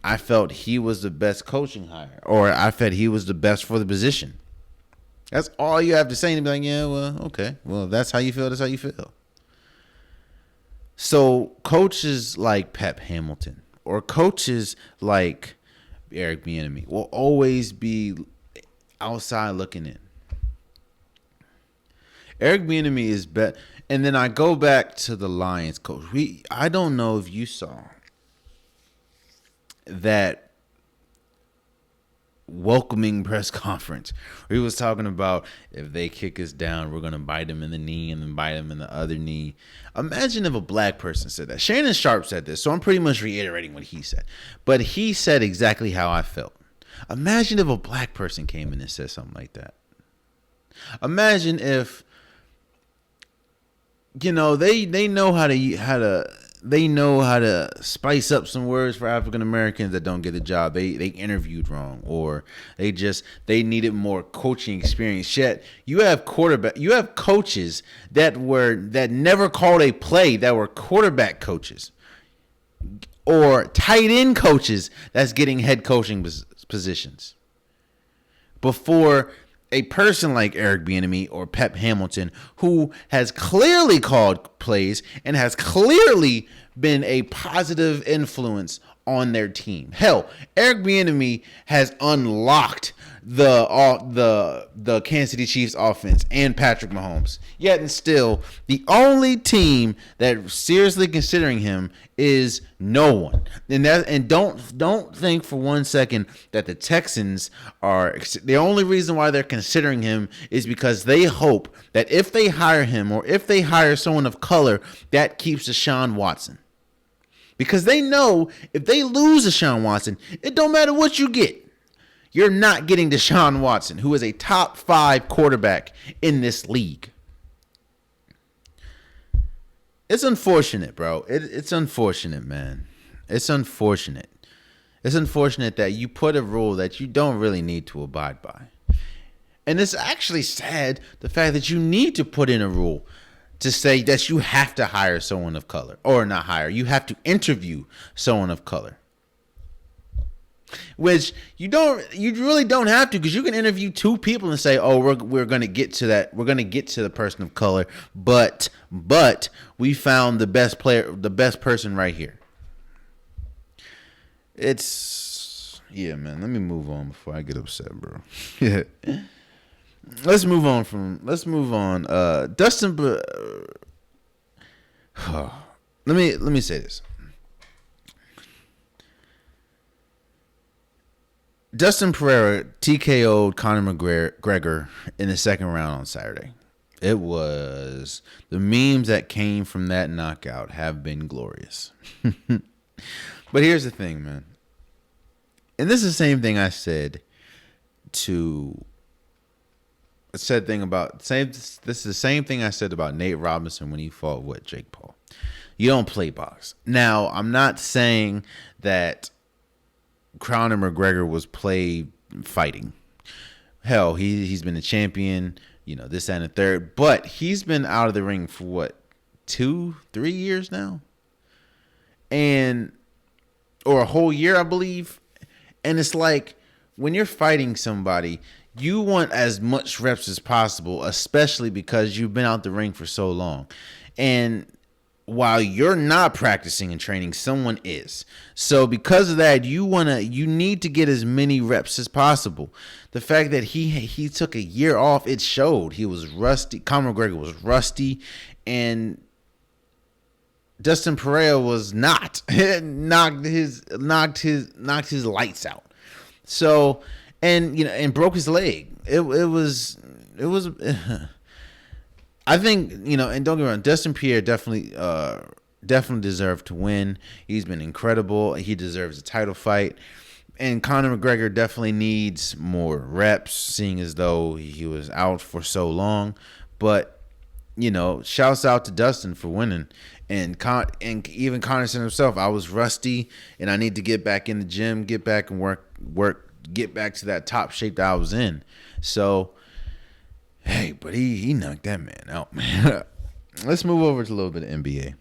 I felt he was the best coaching hire, or I felt he was the best for the position. That's all you have to say, and be like, yeah, well, okay, well, if that's how you feel. That's how you feel. So coaches like Pep Hamilton or coaches like Eric Bieniemy will always be outside looking in. Eric Bieniemy is better. And then I go back to the Lions coach. I don't know if you saw that welcoming press conference where he was talking about, if they kick us down, we're going to bite them in the knee and then bite them in the other knee. Imagine if a black person said that. Shannon Sharp said this, so I'm pretty much reiterating what he said. But he said exactly how I felt. Imagine if a black person came in and said something like that. Imagine if, you know, they know how to spice up some words for African Americans that don't get a job. They interviewed wrong, or they needed more coaching experience. Yet you have coaches that never called a play, that were quarterback coaches, or tight end coaches that's getting head coaching positions before a person like Eric Bieniemy or Pep Hamilton, who has clearly called plays and has clearly been a positive influence on their team. Hell, Eric Bieniemy has unlocked the Kansas City Chiefs offense and Patrick Mahomes. Yet and still, the only team that seriously considering him is no one. And don't think for 1 second that the Texans are the only reason why they're considering him is because they hope that if they hire him or if they hire someone of color, that keeps Deshaun Watson. Because they know if they lose Deshaun Watson, it don't matter what you get. You're not getting Deshaun Watson, who is a top 5 quarterback in this league. It's unfortunate, bro. It's unfortunate, man. It's unfortunate. It's unfortunate that you put a rule that you don't really need to abide by. And it's actually sad, the fact that you need to put in a rule to say that you have to hire someone of color, or not hire, you have to interview someone of color. Which you really don't have to, because you can interview 2 people and say, oh, we're going to get to that. We're going to get to the person of color, but we found the best person right here. Yeah, man, let me move on before I get upset, bro. Yeah. Let's move on. Dustin, let me say this. Dustin Poireir TKO'd Conor McGregor in the second round on Saturday. It was, the memes that came from that knockout have been glorious. But here's the thing, man. And this is the same thing I said this is the same thing I said about Nate Robinson when he fought Jake Paul. You don't play box. Now, I'm not saying that Conor McGregor was play fighting. Hell, he's been a champion, this and the third, but he's been out of the ring for 2-3 years now, or a whole year, I believe. And it's like, when you're fighting somebody, you want as much reps as possible, especially because you've been out the ring for so long. And while you're not practicing and training, someone is. So because of that, you need to get as many reps as possible. The fact that he took a year off, it showed. He was rusty. Conor McGregor was rusty, and Dustin Poireir was not. knocked his lights out. So, and broke his leg. It was I think, and don't get me wrong, Dustin Poireir definitely deserved to win. He's been incredible. He deserves a title fight. And Conor McGregor definitely needs more reps, seeing as though he was out for so long. But, shouts out to Dustin for winning. And even Conor said himself, I was rusty and I need to get back in the gym, get back and work, get back to that top shape that I was in. So, Hey, but he knocked that man out, man. Let's move over to a little bit of NBA.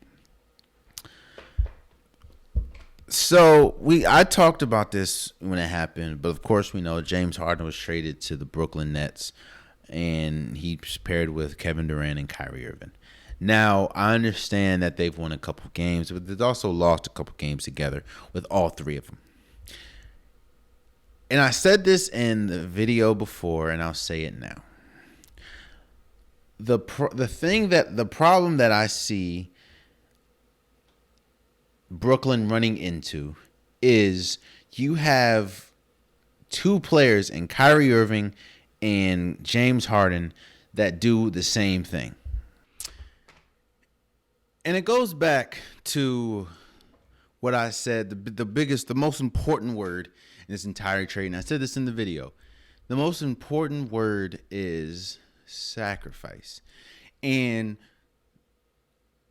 So I talked about this when it happened, but of course we know James Harden was traded to the Brooklyn Nets, and he's paired with Kevin Durant and Kyrie Irving. Now I understand that they've won a couple games, but they've also lost a couple games together with all three of them. And I said this in the video before, and I'll say it now. The problem that I see Brooklyn running into is you have two players in Kyrie Irving and James Harden that do the same thing. And it goes back to what I said, the most important word in this entire trade. And I said this in the video. The most important word is sacrifice. And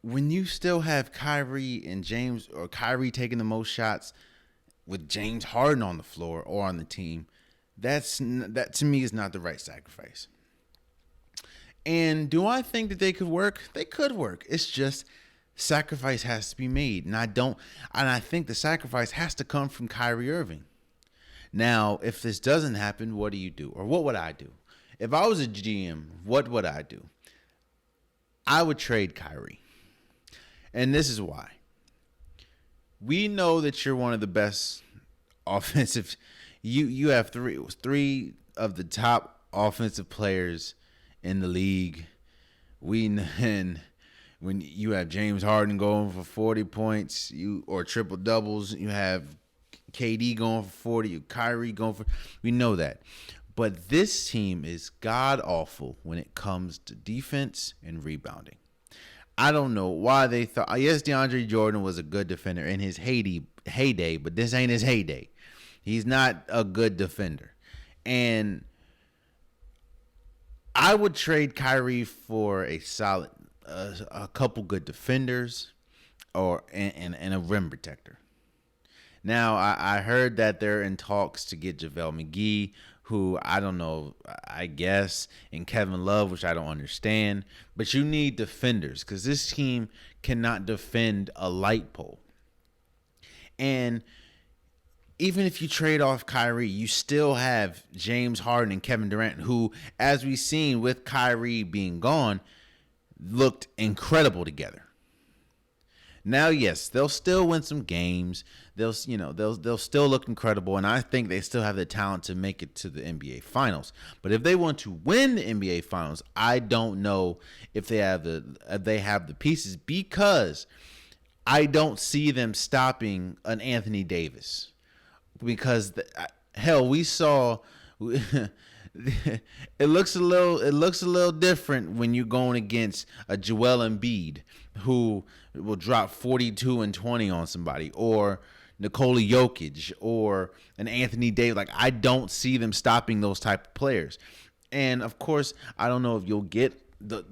when you still have Kyrie and James, or Kyrie taking the most shots with James Harden on the floor or on the team, that to me is not the right sacrifice. And do I think that they could work? They could work. It's just sacrifice has to be made. And I think the sacrifice has to come from Kyrie Irving. Now, if this doesn't happen, what do you do? Or what would I do? If I was a GM, what would I do? I would trade Kyrie. And this is why. We know that you're one of the best offensive. You have three of the top offensive players in the league. And when you have James Harden going for 40 points, or triple doubles, you have KD going for 40, Kyrie going for. We know that. But this team is god awful when it comes to defense and rebounding. I don't know why they thought. Yes, DeAndre Jordan was a good defender in his heyday, but this ain't his heyday. He's not a good defender. And I would trade Kyrie for a solid, a couple good defenders, and a rim protector. Now, I heard that they're in talks to get JaVale McGee, who I don't know, I guess, and Kevin Love, which I don't understand. But you need defenders because this team cannot defend a light pole. And even if you trade off Kyrie, you still have James Harden and Kevin Durant, who, as we've seen with Kyrie being gone, looked incredible together. Now, yes, they'll still win some games. They'll still look incredible, and I think they still have the talent to make it to the NBA Finals. But if they want to win the NBA Finals, I don't know if they have the pieces, because I don't see them stopping an Anthony Davis. Because hell, we saw. It looks a little different when you're going against a Joel Embiid who will drop 42 and 20 on somebody, or Nikola Jokic, or an Anthony Davis. Like, I don't see them stopping those type of players. And of course, I don't know if you'll get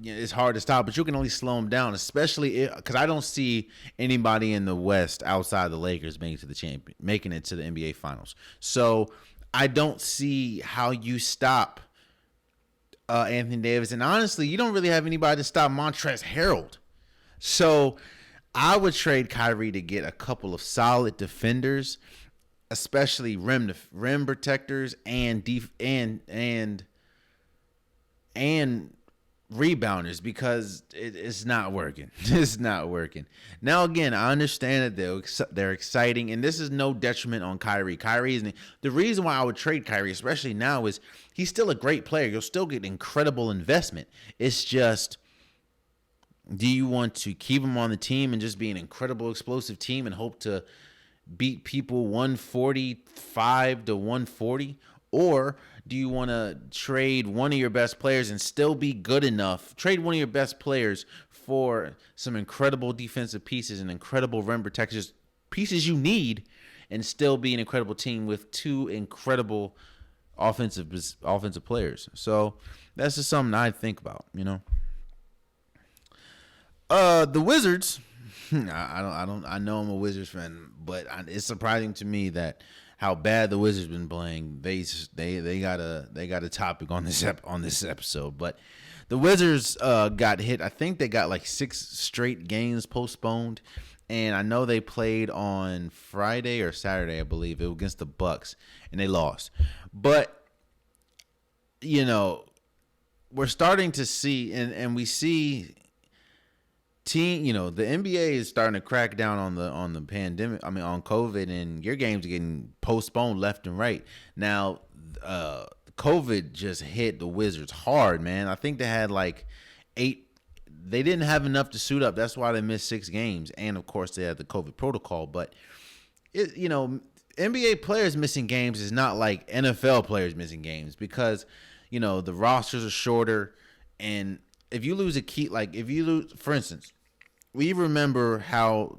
it's hard to stop, but you can only slow them down, especially because I don't see anybody in the West outside the Lakers making it to the NBA Finals. So I don't see how you stop Anthony Davis. And honestly, you don't really have anybody to stop Montrezl Harrell. So I would trade Kyrie to get a couple of solid defenders, especially rim protectors and rebounders, because it's not working. It's not working. Now, again, I understand that they're exciting, and this is no detriment on Kyrie. Kyrie isn't the reason why I would trade Kyrie, especially now, is he's still a great player. You'll still get incredible investment. It's just, do you want to keep him on the team and just be an incredible explosive team and hope to beat people 145 to 140? Or do you want to trade one of your best players and still be good enough? Trade one of your best players for some incredible defensive pieces and incredible rim protectors, pieces you need, and still be an incredible team with two incredible offensive players. So that's just something I think about, The Wizards. I know I'm a Wizards fan, but it's surprising to me that how bad the Wizards been playing, they got a topic on this episode. But the Wizards got hit. I think they got like 6 straight games postponed, and I know they played on Friday or Saturday, I believe, it was against the Bucks, and they lost. But you know, we're starting to see, and we see the NBA is starting to crack down on the pandemic. I mean, on COVID, and your games are getting postponed left and right. Now, COVID just hit the Wizards hard, man. I think they had like 8. They didn't have enough to suit up. That's why they missed 6 games, and of course they had the COVID protocol. But NBA players missing games is not like NFL players missing games, because the rosters are shorter, and if you lose a key, like if you lose, for instance, we remember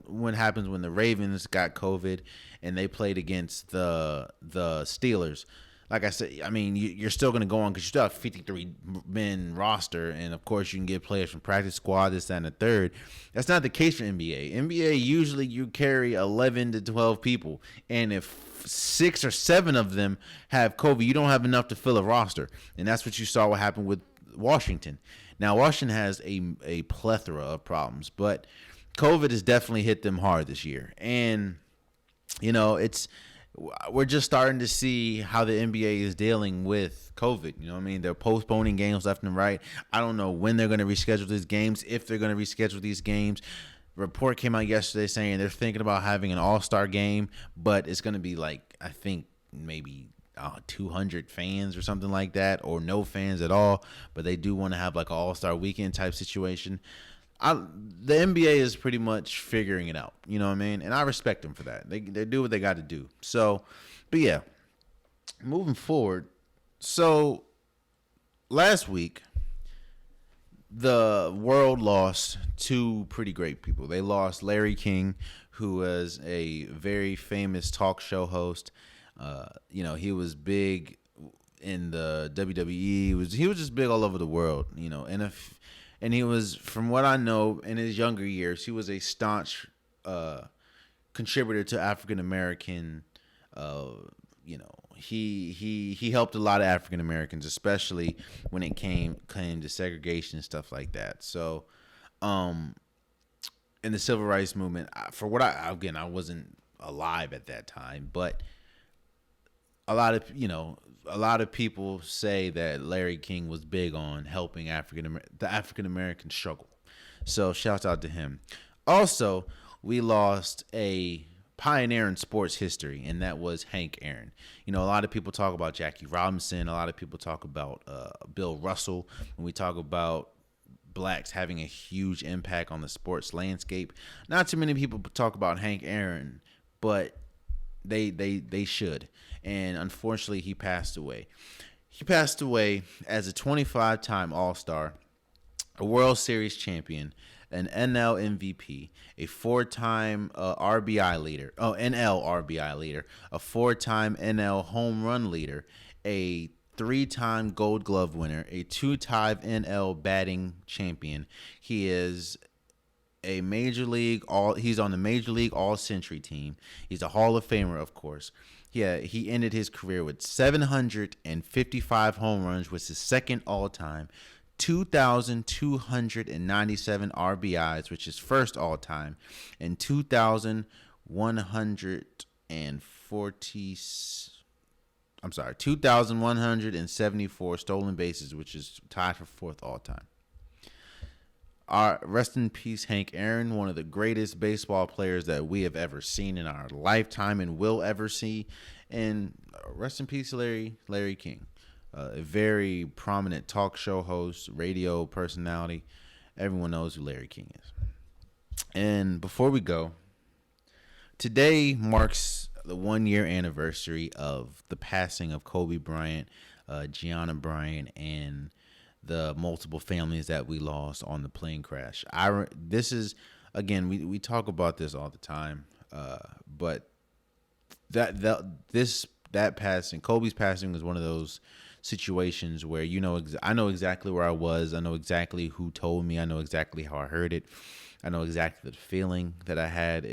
what happens when the Ravens got COVID and they played against the Steelers. Like I said, I mean, you're still going to go on because you still have 53-man roster, and of course you can get players from practice squad, this, that, and the third. That's not the case for NBA. NBA, usually you carry 11 to 12 people, and if 6 or 7 of them have COVID, you don't have enough to fill a roster, and that's what you saw what happened with Washington. Now, Washington has a plethora of problems, but COVID has definitely hit them hard this year, and we're just starting to see how the NBA is dealing with COVID. You know what I mean? They're postponing games left and right. I don't know when they're going to reschedule these games, if they're going to reschedule these games. Report came out yesterday saying they're thinking about having an all-star game, but it's going to be like, I think, maybe 200 fans or something like that, or no fans at all. But they do want to have like an all-star weekend type situation. The NBA is pretty much figuring it out, you know what I mean? And I respect them for that. They do what they got to do. So, but yeah, moving forward. So, last week, the world lost 2 pretty great people. They lost Larry King, who was a very famous talk show host. He was big in the WWE. He was just big all over the world, and he was, from what I know, in his younger years, he was a staunch contributor to African American. He helped a lot of African Americans, especially when it came to segregation and stuff like that. So, in the civil rights movement, I wasn't alive at that time, but a lot of people say that Larry King was big on helping the African American struggle. So shouts out to him. Also, we lost a pioneer in sports history, and that was Hank Aaron. A lot of people talk about Jackie Robinson. A lot of people talk about Bill Russell. When we talk about blacks having a huge impact on the sports landscape, not too many people talk about Hank Aaron, but they should. And unfortunately, he passed away. He passed away as a 25-time All-Star, a World Series champion, an NL MVP, a 4-time RBI leader, NL RBI leader, a 4-time NL home run leader, a 3-time Gold Glove winner, a 2-time NL batting champion. He is he's on the Major League All-Century team. He's a Hall of Famer, of course. Yeah, he ended his career with 755 home runs, which is second all-time, 2,297 RBIs, which is first all-time, and 2,174 stolen bases, which is tied for fourth all-time. Rest in peace, Hank Aaron, one of the greatest baseball players that we have ever seen in our lifetime and will ever see. And rest in peace, Larry King, a very prominent talk show host, radio personality. Everyone knows who Larry King is. And before we go, today marks the 1-year anniversary of the passing of Kobe Bryant, Gianna Bryant, and the multiple families that we lost on the plane crash. This is, again, we talk about this all the time, but that passing, Kobe's passing, was one of those situations where I know exactly where I was, I know exactly who told me, I know exactly how I heard it, I know exactly the feeling that I had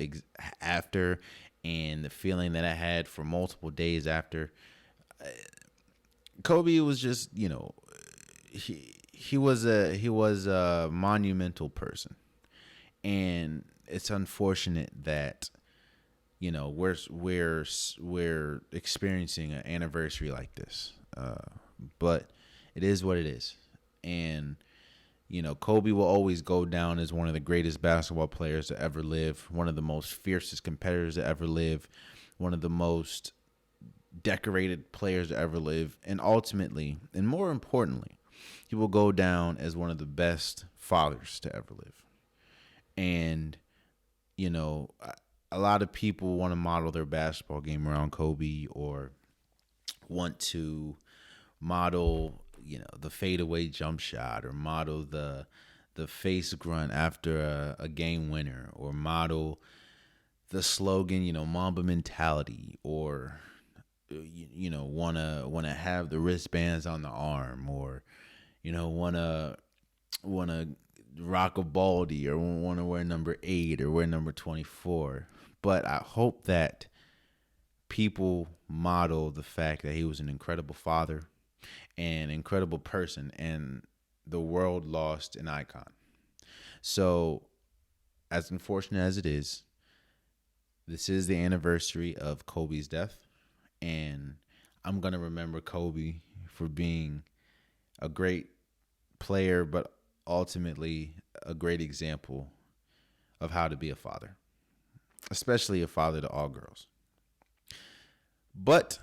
after, and the feeling that I had for multiple days after. Kobe was just, he was a monumental person, and it's unfortunate that we're experiencing an anniversary like this, but it is what it is, and Kobe will always go down as one of the greatest basketball players to ever live, one of the most fiercest competitors to ever live, one of the most decorated players to ever live, and ultimately, and more importantly, he will go down as one of the best fathers to ever live. And a lot of people want to model their basketball game around Kobe, or want to model the fadeaway jump shot, or model the face grunt after a game winner, or model the slogan Mamba mentality, or wanna have the wristbands on the arm, or wanna rock a baldy, or wanna wear number 8 or wear number 24. But I hope that people model the fact that he was an incredible father, an incredible person, and the world lost an icon. So, as unfortunate as it is, this is the anniversary of Kobe's death, and I'm going to remember Kobe for being a great player, but ultimately a great example of how to be a father, especially a father to all girls. But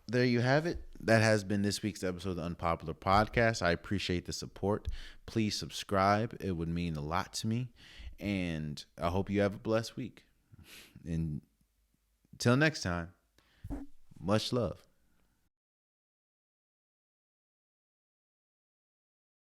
there you have it. That has been this week's episode of the Unpopular Podcast. I appreciate the support. Please subscribe. It would mean a lot to me. And I hope you have a blessed week. And until next time, much love.